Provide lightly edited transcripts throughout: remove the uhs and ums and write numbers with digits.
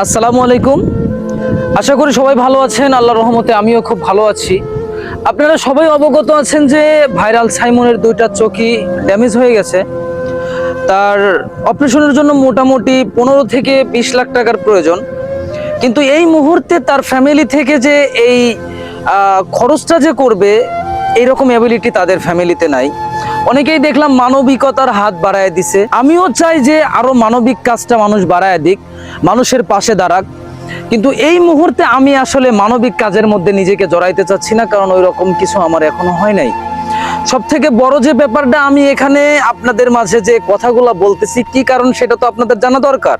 আসসালামু আলাইকুম। আশা করি সবাই ভালো আছেন। আল্লাহর রহমতে আমিও খুব ভালো আছি। আপনারা সবাই অবগত আছেন যে ভাইরাল সাইমনের দুইটা চোখই ড্যামেজ হয়ে গেছে। তার অপারেশনের জন্য মোটামুটি 15 থেকে 20 লাখ টাকার প্রয়োজন। কিন্তু এই মুহূর্তে তার ফ্যামিলি থেকে যে এই খরচটা যে করবে এইরকম অ্যাবিলিটি তাদের ফ্যামিলিতে নাই। অনেকেই দেখলাম মানবিকতার হাত বাড়ায় দিছে। আমিও চাই যে আরো মানবিক কাজটা মানুষ বাড়ায় দিক, মানুষের পাশে দাঁড়াক। কিন্তু এই মুহূর্তে আমি আসলে মানবিক কাজের মধ্যে নিজেকে জড়াইতে চাচ্ছি না, কারণ ওই রকম কিছু আমার এখনো হয় নাই। সব থেকে বড় যে ব্যাপারটা আমি এখানে আপনাদের মাঝে যে কথাগুলো বলতেছি কি কারণ সেটা তো আপনাদের জানা দরকার।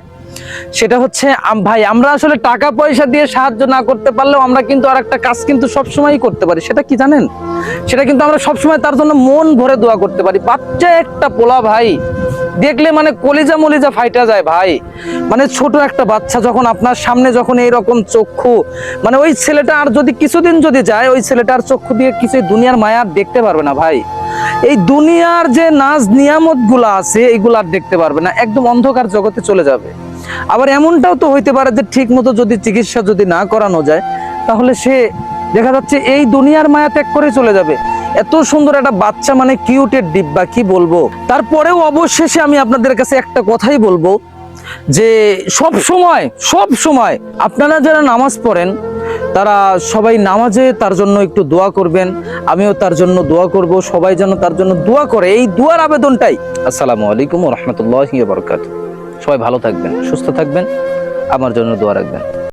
সেটা হচ্ছে ভাই, আমরা আসলে টাকা পয়সা দিয়ে সাহায্য না করতে পারলেও আমরা কিন্তু আর একটা কাজ কিন্তু সবসময়ই করতে পারি। সেটা কি জানেন? সেটা কিন্তু আমরা সবসময় তার জন্য মন ভরে দোয়া করতে পারি। বাচ্চা একটা পোলা ভাই দেখলে মানে কলিজা মলিজা ফাইটা যায় ভাই। মানে ছোট একটা বাচ্চা যখন আপনার সামনে যখন এইরকম চক্ষু, মানে ওই ছেলেটা আর যদি কিছুদিন যদি যায়, ওই ছেলেটার চক্ষু দিয়ে কিছু দুনিয়ার মায়া দেখতে পারবে না ভাই। এই দুনিয়ার যে নাজ নিয়ামত গুলা আছে এইগুলা আর দেখতে পারবে না, একদম অন্ধকার জগতে চলে যাবে। আবার এমনটাও তো হইতে পারে যে ঠিক মতো যদি চিকিৎসা যদি না করানো যায়, তাহলে সে দেখা যাচ্ছে এই দুনিয়ার মায়া ত্যাগ করে চলে যাবে। এত সুন্দর একটা বাচ্চা, মানে কিউটের ডিব্বা, কি বলবো। তারপরেও অবশেষে আমি আপনাদের কাছে একটা কথাই বলবো যে সব সময় আপনারা যারা নামাজ পড়েন তারা সবাই নামাজে তার জন্য একটু দোয়া করবেন। আমিও তার জন্য দোয়া করব, সবাই যেন তার জন্য দোয়া করে। এই দোয়ার আবেদনটাই। আসসালামু আলাইকুম ওয়া রাহমাতুল্লাহি ওয়া বারাকাতুহু। সবাই ভালো থাকবেন, সুস্থ থাকবেন, আমার জন্য দোয়া রাখবেন।